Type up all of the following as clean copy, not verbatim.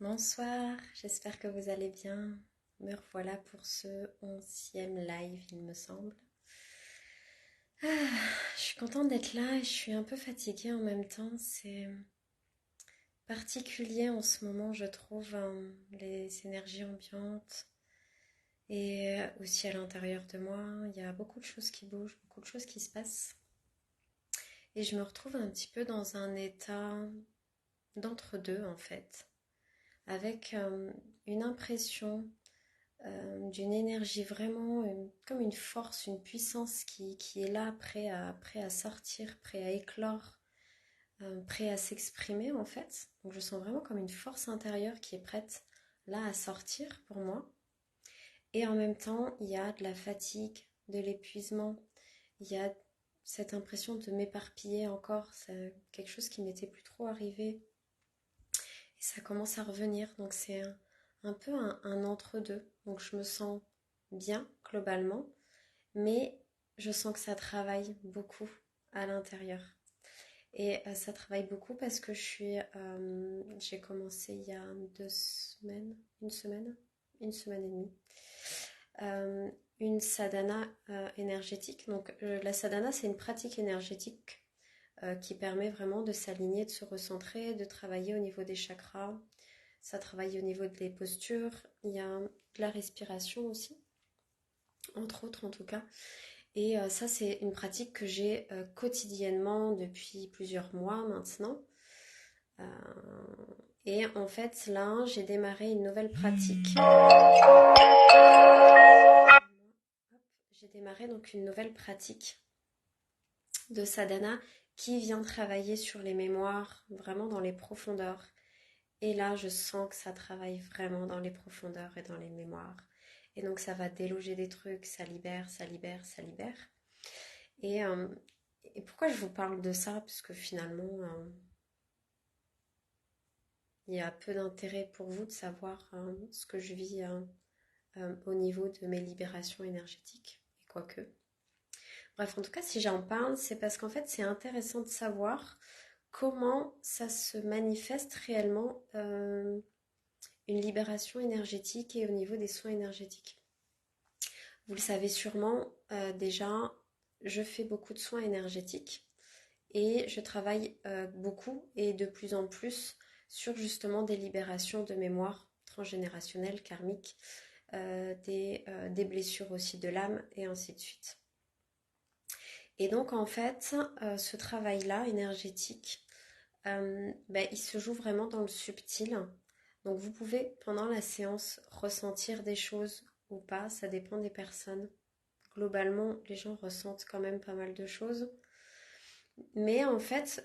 Bonsoir, j'espère que vous allez bien. Me revoilà pour ce 11e live, il me semble. Je suis contente d'être là et je suis un peu fatiguée en même temps. C'est particulier en ce moment, je trouve, les énergies ambiantes et aussi à l'intérieur de moi. Il y a beaucoup de choses qui bougent, beaucoup de choses qui se passent. Et je me retrouve un petit peu dans un état d'entre-deux en fait, avec une impression d'une énergie vraiment comme une force, une puissance qui est là, prêt à sortir, prêt à éclore, prêt à s'exprimer en fait. Donc je sens vraiment comme une force intérieure qui est prête là à sortir pour moi. Et en même temps, il y a de la fatigue, de l'épuisement, il y a cette impression de m'éparpiller encore, c'est quelque chose qui m'était plus trop arrivé. Et ça commence à revenir, donc c'est un peu un entre-deux. Donc je me sens bien globalement, mais je sens que ça travaille beaucoup à l'intérieur. Et ça travaille beaucoup parce que j'ai commencé il y a 2 semaines, une semaine et demie, euh, une sadhana énergétique. Donc la sadhana, c'est une pratique énergétique qui permet vraiment de s'aligner, de se recentrer, de travailler au niveau des chakras. Ça travaille au niveau des postures. Il y a de la respiration aussi, entre autres en tout cas. Et ça, c'est une pratique que j'ai quotidiennement depuis plusieurs mois maintenant. Euh, et en fait, là, j'ai démarré une nouvelle pratique. J'ai démarré donc une nouvelle pratique de sadhana qui vient travailler sur les mémoires, vraiment dans les profondeurs. Et là, je sens que ça travaille vraiment dans les profondeurs et dans les mémoires. Et donc, ça va déloger des trucs, ça libère, ça libère, ça libère. Et, euh, et pourquoi je vous parle de ça? Parce que finalement, il y a peu d'intérêt pour vous de savoir ce que je vis au niveau de mes libérations énergétiques. Et quoique. Bref, en tout cas, si j'en parle, c'est parce qu'en fait, c'est intéressant de savoir comment ça se manifeste réellement une libération énergétique et au niveau des soins énergétiques. Vous le savez sûrement, déjà, je fais beaucoup de soins énergétiques et je travaille beaucoup et de plus en plus sur justement des libérations de mémoire transgénérationnelles, karmiques, des blessures aussi de l'âme et ainsi de suite. Et donc en fait, ce travail-là énergétique, il se joue vraiment dans le subtil. Donc vous pouvez pendant la séance ressentir des choses ou pas, ça dépend des personnes. Globalement, les gens ressentent quand même pas mal de choses. Mais en fait,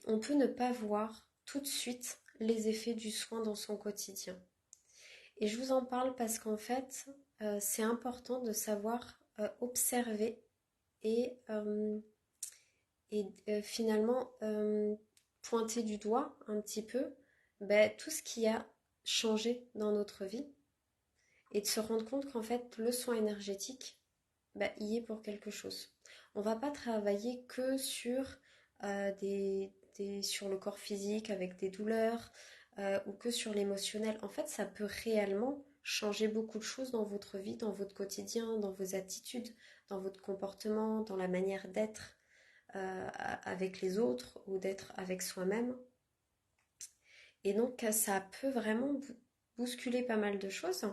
on peut ne pas voir tout de suite les effets du soin dans son quotidien. Et je vous en parle parce qu'en fait, c'est important de savoir observer et, finalement pointer du doigt un petit peu tout ce qui a changé dans notre vie et de se rendre compte qu'en fait, le soin énergétique, y est pour quelque chose. On va pas travailler que sur, sur le corps physique avec des douleurs ou que sur l'émotionnel. En fait, ça peut réellement changer beaucoup de choses dans votre vie, dans votre quotidien, dans vos attitudes, dans votre comportement, dans la manière d'être avec les autres ou d'être avec soi-même. Et donc, ça peut vraiment bousculer pas mal de choses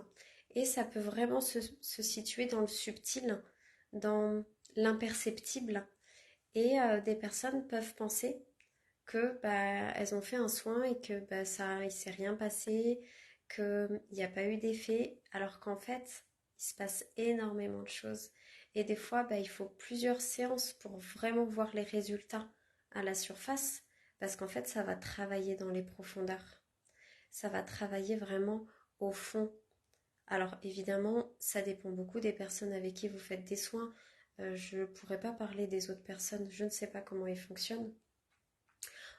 et ça peut vraiment se situer dans le subtil, dans l'imperceptible. Et des personnes peuvent penser que elles ont fait un soin et que ça, il s'est rien passé, qu'il n'y a pas eu d'effet, alors qu'en fait, il se passe énormément de choses. Et des fois, il faut plusieurs séances pour vraiment voir les résultats à la surface, parce qu'en fait, ça va travailler dans les profondeurs. Ça va travailler vraiment au fond. Alors évidemment, ça dépend beaucoup des personnes avec qui vous faites des soins. Je ne pourrais pas parler des autres personnes, je ne sais pas comment ils fonctionnent.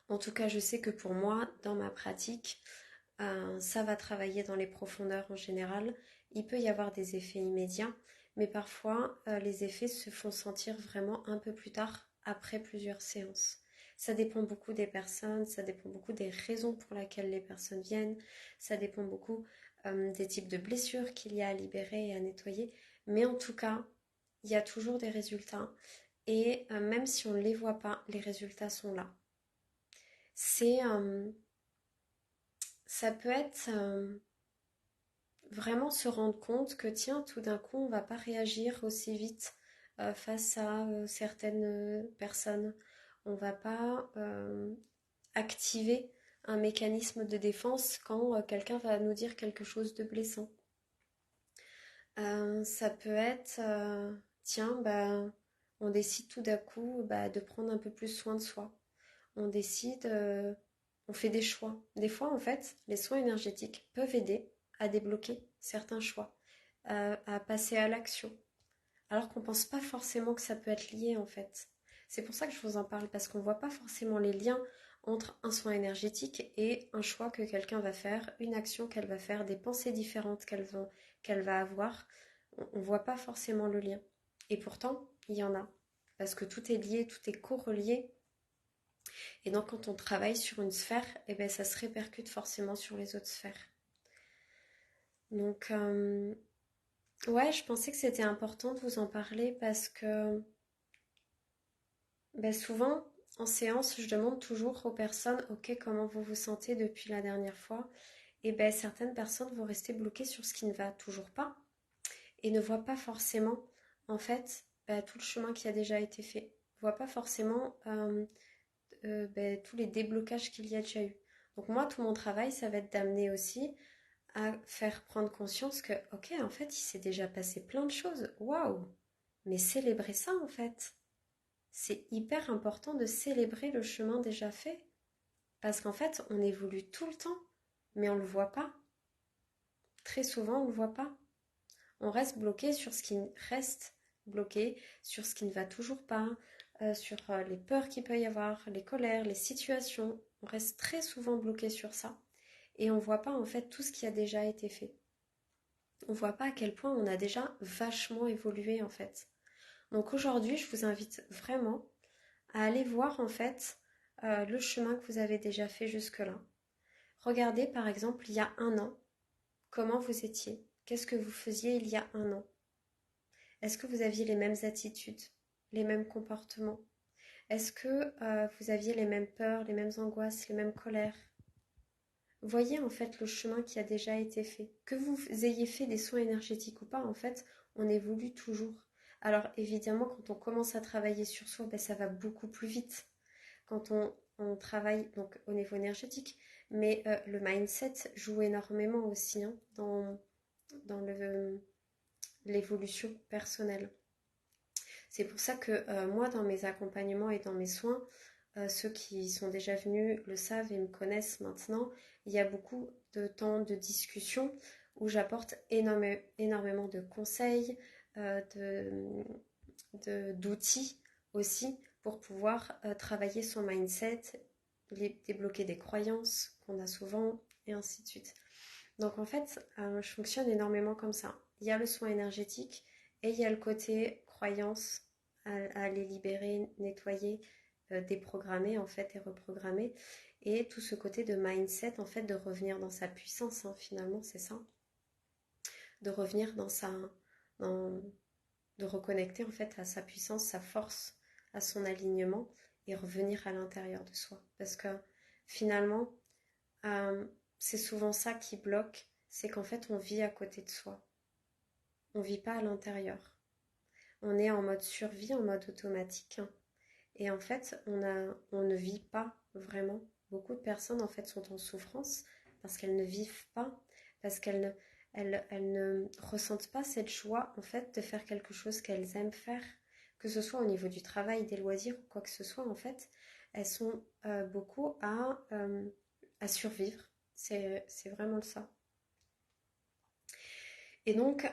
En tout cas, je sais que pour moi, dans ma pratique, ça va travailler dans les profondeurs en général. Il peut y avoir des effets immédiats, mais parfois les effets se font sentir vraiment un peu plus tard, après plusieurs séances. Ça dépend beaucoup des personnes, ça dépend beaucoup des raisons pour lesquelles les personnes viennent, ça dépend beaucoup des types de blessures qu'il y a à libérer et à nettoyer. Mais en tout cas, il y a toujours des résultats. Et même si on ne les voit pas, les résultats sont là. C'est, ça peut être vraiment se rendre compte que tiens, tout d'un coup, on ne va pas réagir aussi vite face à certaines personnes. On ne va pas activer un mécanisme de défense quand quelqu'un va nous dire quelque chose de blessant. Ça peut être, tiens, bah, on décide tout d'un coup bah, de prendre un peu plus soin de soi. On décide, on fait des choix. Des fois, en fait, les soins énergétiques peuvent aider à débloquer certains choix, à passer à l'action. Alors qu'on ne pense pas forcément que ça peut être lié, en fait. C'est pour ça que je vous en parle, parce qu'on ne voit pas forcément les liens entre un soin énergétique et un choix que quelqu'un va faire, une action qu'elle va faire, des pensées différentes qu'elle va avoir. On ne voit pas forcément le lien. Et pourtant, il y en a. Parce que tout est lié, tout est correlié. Et donc, quand on travaille sur une sphère, eh ben, ça se répercute forcément sur les autres sphères. Donc, ouais, je pensais que c'était important de vous en parler parce que ben, souvent, en séance, je demande toujours aux personnes, ok, comment vous vous sentez depuis la dernière fois? Et ben, certaines personnes vont rester bloquées sur ce qui ne va toujours pas et ne voient pas forcément, en fait, ben, tout le chemin qui a déjà été fait. Ne voient pas forcément ben, tous les déblocages qu'il y a déjà eu. Donc moi, tout mon travail, ça va être d'amener aussi à faire prendre conscience que, ok, en fait, il s'est déjà passé plein de choses. Waouh! Mais célébrer ça, en fait. C'est hyper important de célébrer le chemin déjà fait. Parce qu'en fait, on évolue tout le temps, mais on ne le voit pas. Très souvent, on ne le voit pas. On reste bloqué sur ce qui reste bloqué, sur ce qui ne va toujours pas, sur les peurs qu'il peut y avoir, les colères, les situations. On reste très souvent bloqué sur ça. Et on ne voit pas en fait tout ce qui a déjà été fait. On ne voit pas à quel point on a déjà vachement évolué en fait. Donc aujourd'hui, je vous invite vraiment à aller voir en fait le chemin que vous avez déjà fait jusque-là. Regardez par exemple il y a un an, comment vous étiez, qu'est-ce que vous faisiez il y a un an. Est-ce que vous aviez les mêmes attitudes, les mêmes comportements? Est-ce que vous aviez les mêmes peurs, les mêmes angoisses, les mêmes colères? Voyez en fait le chemin qui a déjà été fait. Que vous ayez fait des soins énergétiques ou pas, en fait, on évolue toujours. Alors évidemment, quand on commence à travailler sur soi, ben, ça va beaucoup plus vite. Quand on travaille donc au niveau énergétique, mais le mindset joue énormément aussi hein, dans l'évolution personnelle. C'est pour ça que moi, dans mes accompagnements et dans mes soins, ceux qui sont déjà venus le savent et me connaissent maintenant, il y a beaucoup de temps de discussion où j'apporte énormément de conseils, d'outils aussi pour pouvoir travailler son mindset, débloquer des croyances qu'on a souvent et ainsi de suite. Donc en fait, je fonctionne énormément comme ça. Il y a le soin énergétique et il y a le côté croyance à les libérer, nettoyer, déprogrammer en fait et reprogrammer. Et tout ce côté de mindset en fait de revenir dans sa puissance hein, finalement c'est ça. De revenir dans, de reconnecter en fait à sa puissance, sa force, à son alignement et revenir à l'intérieur de soi. Parce que finalement, c'est souvent ça qui bloque, c'est qu'en fait on vit à côté de soi. On ne vit pas à l'intérieur. On est en mode survie, en mode automatique. Et en fait, on ne vit pas vraiment. Beaucoup de personnes en fait sont en souffrance parce qu'elles ne vivent pas, parce elles ne ressentent pas cette joie en fait de faire quelque chose qu'elles aiment faire, que ce soit au niveau du travail, des loisirs ou quoi que ce soit en fait. Elles sont beaucoup à survivre. C'est vraiment ça. Et donc,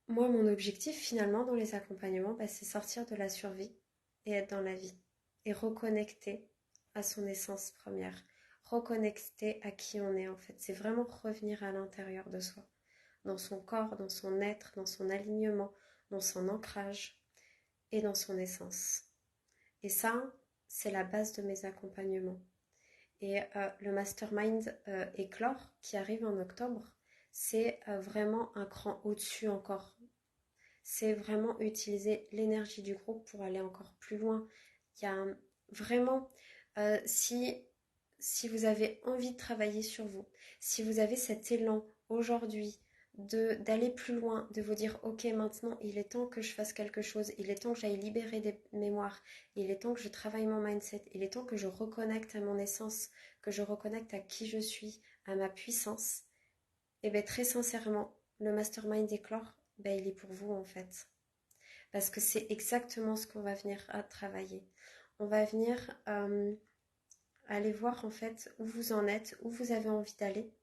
moi, mon objectif finalement dans les accompagnements, bah, c'est sortir de la survie et être dans la vie. Et reconnecter à son essence première. Reconnecter à qui on est en fait. C'est vraiment revenir à l'intérieur de soi. Dans son corps, dans son être, dans son alignement, dans son ancrage et dans son essence. Et ça, c'est la base de mes accompagnements. Et le mastermind éclore qui arrive en octobre, c'est vraiment un cran au-dessus encore. C'est vraiment utiliser l'énergie du groupe pour aller encore plus loin. Il y a vraiment, si vous avez envie de travailler sur vous, si vous avez cet élan aujourd'hui d'aller plus loin, de vous dire ok maintenant il est temps que je fasse quelque chose, il est temps que j'aille libérer des mémoires, il est temps que je travaille mon mindset, il est temps que je reconnecte à mon essence, que je reconnecte à qui je suis, à ma puissance, et bien très sincèrement, le mastermind éclore, ben, il est pour vous en fait. Parce que c'est exactement ce qu'on va venir à travailler. On va venir aller voir en fait où vous en êtes, où vous avez envie d'aller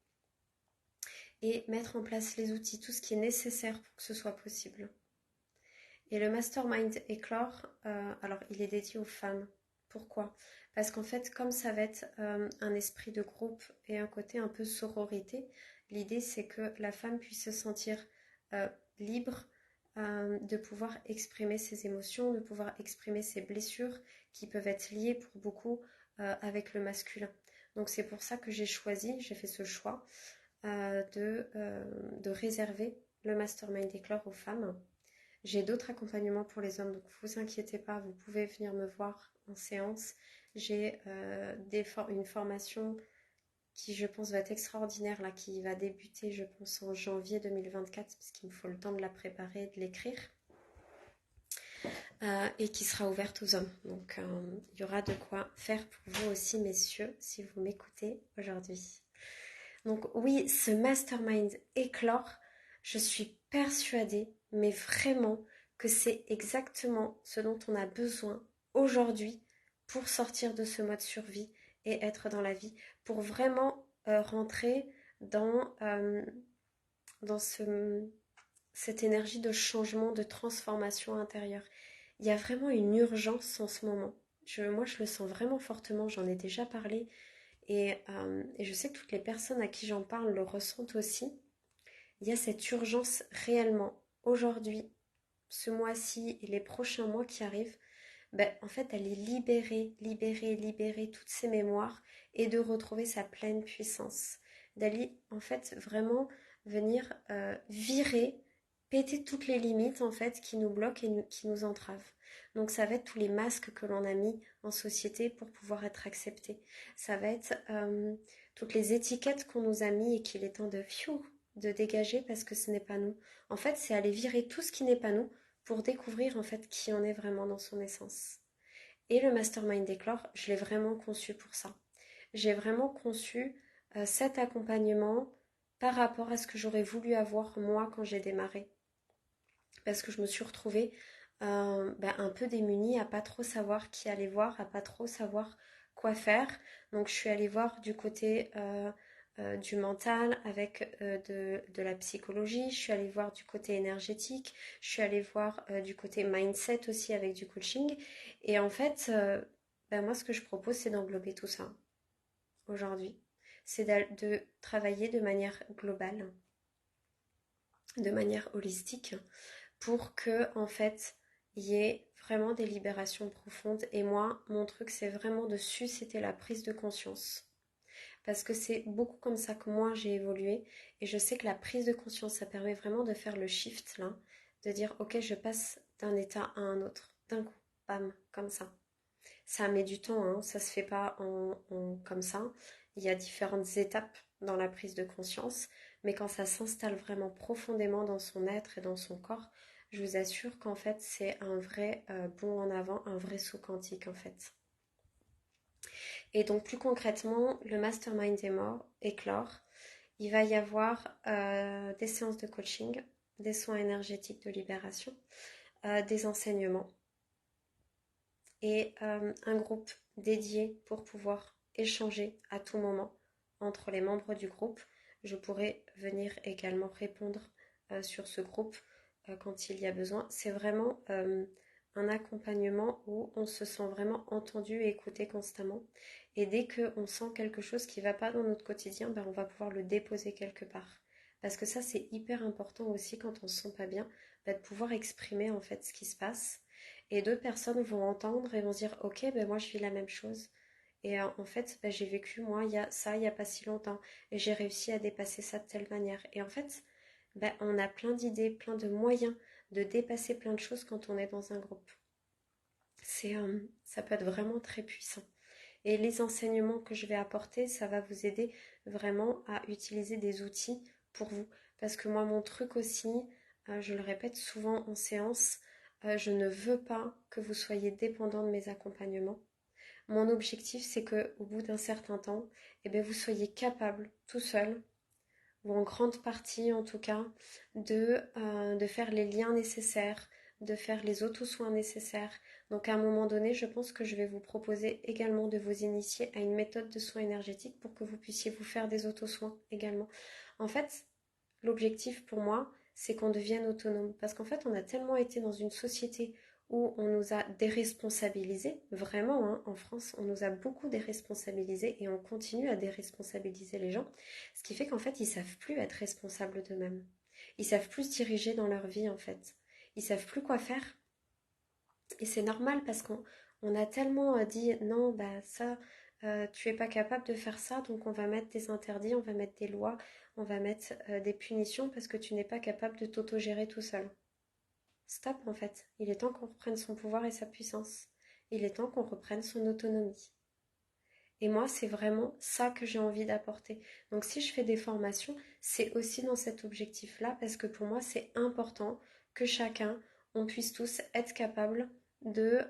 et mettre en place les outils, tout ce qui est nécessaire pour que ce soit possible. Et le mastermind éclore, alors il est dédié aux femmes. Pourquoi? Parce qu'en fait, comme ça va être un esprit de groupe et un côté un peu sororité, l'idée c'est que la femme puisse se sentir libre de pouvoir exprimer ses émotions, de pouvoir exprimer ses blessures qui peuvent être liées pour beaucoup avec le masculin. Donc c'est pour ça que j'ai fait ce choix de réserver le mastermind éclore aux femmes. J'ai d'autres accompagnements pour les hommes, donc vous inquiétez pas, vous pouvez venir me voir en séance. J'ai une formation qui, je pense, va être extraordinaire, là, qui va débuter, je pense, en janvier 2024, parce qu'il me faut le temps de la préparer et de l'écrire, et qui sera ouverte aux hommes. Donc, il y aura de quoi faire pour vous aussi, messieurs, si vous m'écoutez aujourd'hui. Donc oui, ce mastermind éclore, je suis persuadée, mais vraiment, que c'est exactement ce dont on a besoin aujourd'hui pour sortir de ce mode survie et être dans la vie, pour vraiment rentrer dans cette énergie de changement, de transformation intérieure. Il y a vraiment une urgence en ce moment. Moi, je le sens vraiment fortement, j'en ai déjà parlé. Et je sais que toutes les personnes à qui j'en parle le ressentent aussi. Il y a cette urgence réellement, aujourd'hui, ce mois-ci et les prochains mois qui arrivent, ben, en fait, d'aller libérer toutes ces mémoires et de retrouver sa pleine puissance. D'aller, en fait, vraiment venir virer, péter toutes les limites, en fait, qui nous bloquent et qui nous entravent. Donc, ça va être tous les masques que l'on a mis en société pour pouvoir être acceptés. Ça va être toutes les étiquettes qu'on nous a mis et qu'il est temps de dégager parce que ce n'est pas nous. En fait, c'est aller virer tout ce qui n'est pas nous pour découvrir en fait qui on est vraiment dans son essence. Et le Mastermind Éclore, je l'ai vraiment conçu pour ça. J'ai vraiment conçu cet accompagnement par rapport à ce que j'aurais voulu avoir moi quand j'ai démarré. Parce que je me suis retrouvée un peu démunie à pas trop savoir qui aller voir, à pas trop savoir quoi faire. Donc je suis allée voir du côté du mental avec de la psychologie, je suis allée voir du côté énergétique, je suis allée voir du côté mindset aussi avec du coaching. Et en fait, moi ce que je propose c'est d'englober tout ça aujourd'hui. C'est de travailler de manière globale, de manière holistique pour que en fait il y ait vraiment des libérations profondes. Et moi, mon truc, c'est vraiment de susciter la prise de conscience. Parce que c'est beaucoup comme ça que moi, j'ai évolué. Et je sais que la prise de conscience, ça permet vraiment de faire le shift, là. De dire, ok, je passe d'un état à un autre. D'un coup, bam, comme ça. Ça met du temps, hein, ça se fait pas comme ça. Il y a différentes étapes dans la prise de conscience. Mais quand ça s'installe vraiment profondément dans son être et dans son corps, je vous assure qu'en fait, c'est un vrai bond en avant, un vrai saut quantique en fait. Et donc plus concrètement, le mastermind éclore. Il va y avoir des séances de coaching, des soins énergétiques de libération, des enseignements et un groupe dédié pour pouvoir échanger à tout moment entre les membres du groupe. Je pourrai venir également répondre sur ce groupe quand il y a besoin. C'est vraiment un accompagnement où on se sent vraiment entendu et écouté constamment. Et dès qu'on sent quelque chose qui ne va pas dans notre quotidien, on va pouvoir le déposer quelque part. Parce que ça, c'est hyper important aussi quand on ne se sent pas bien, de pouvoir exprimer en fait ce qui se passe. Et d'autres personnes vont entendre et vont se dire, ok, ben moi je vis la même chose. Et en fait, ben, j'ai vécu, moi, il y a ça, il n'y a pas si longtemps. Et j'ai réussi à dépasser ça de telle manière. Et en fait, ben, on a plein d'idées, plein de moyens de dépasser plein de choses quand on est dans un groupe. Ça peut être vraiment très puissant. Et les enseignements que je vais apporter, ça va vous aider vraiment à utiliser des outils pour vous. Parce que moi, mon truc aussi, je le répète souvent en séance, je ne veux pas que vous soyez dépendant de mes accompagnements. Mon objectif, c'est que au bout d'un certain temps, eh bien, vous soyez capable, tout seul, ou en grande partie en tout cas, de faire les liens nécessaires, de faire les auto-soins nécessaires. Donc à un moment donné, je pense que je vais vous proposer également de vous initier à une méthode de soins énergétiques pour que vous puissiez vous faire des auto-soins également. En fait, l'objectif pour moi, c'est qu'on devienne autonome. Parce qu'en fait, on a tellement été dans une société où on nous a déresponsabilisés, vraiment, hein, en France, on nous a beaucoup déresponsabilisés et on continue à déresponsabiliser les gens, ce qui fait qu'en fait, ils savent plus être responsables d'eux-mêmes. Ils savent plus se diriger dans leur vie, en fait. Ils savent plus quoi faire. Et c'est normal parce qu'on a tellement dit non, bah ça, tu es pas capable de faire ça, donc on va mettre des interdits, on va mettre des lois, on va mettre des punitions parce que tu n'es pas capable de t'autogérer tout seul. Stop en fait. Il est temps qu'on reprenne son pouvoir et sa puissance. Il est temps qu'on reprenne son autonomie. Et moi, c'est vraiment ça que j'ai envie d'apporter. Donc si je fais des formations, c'est aussi dans cet objectif-là, parce que pour moi, c'est important que chacun, on puisse tous être capable de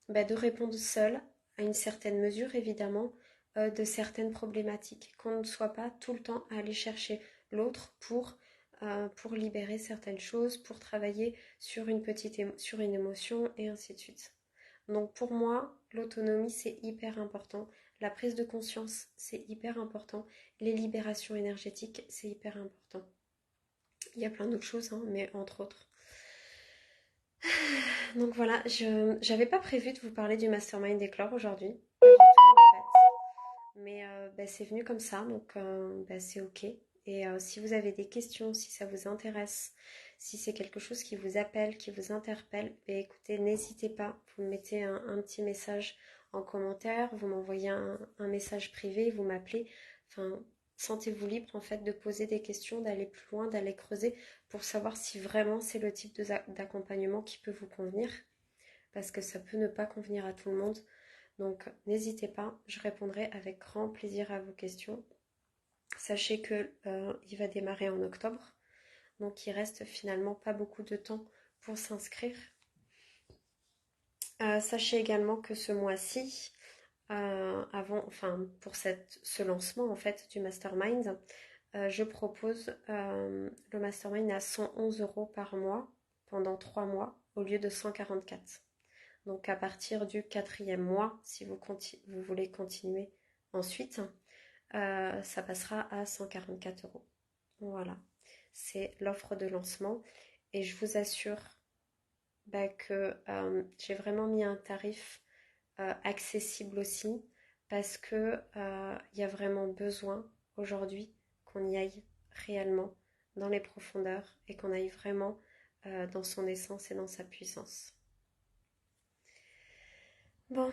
répondre seul, à une certaine mesure évidemment, de certaines problématiques. Qu'on ne soit pas tout le temps à aller chercher l'autre pour libérer certaines choses, pour travailler sur sur une émotion et ainsi de suite. Donc pour moi, l'autonomie, c'est hyper important. La prise de conscience, c'est hyper important. Les libérations énergétiques, c'est hyper important. Il y a plein d'autres choses, hein, mais entre autres. Donc voilà, je j'avais pas prévu de vous parler du mastermind d'éclore aujourd'hui. Pas du tout en fait. Mais bah, c'est venu comme ça, donc bah, c'est ok. Et si vous avez des questions, si ça vous intéresse, si c'est quelque chose qui vous appelle, qui vous interpelle, bah, écoutez, n'hésitez pas. Vous me mettez un petit message en commentaire, vous m'envoyez un message privé, vous m'appelez. Enfin, sentez-vous libre en fait de poser des questions, d'aller plus loin, d'aller creuser pour savoir si vraiment c'est le type d'accompagnement qui peut vous convenir. Parce que ça peut ne pas convenir à tout le monde. Donc n'hésitez pas, je répondrai avec grand plaisir à vos questions. Sachez que il va démarrer en octobre, donc il reste finalement pas beaucoup de temps pour s'inscrire. Sachez également que ce mois-ci, pour ce lancement en fait du mastermind, je propose le mastermind à 111 euros par mois pendant 3 mois au lieu de 144. Donc à partir du quatrième mois, si vous voulez continuer ensuite, ça passera à 144 euros. Voilà, c'est l'offre de lancement et je vous assure bah, que j'ai vraiment mis un tarif accessible aussi parce que il y a vraiment besoin aujourd'hui qu'on y aille réellement dans les profondeurs et qu'on aille vraiment dans son essence et dans sa puissance. Bon,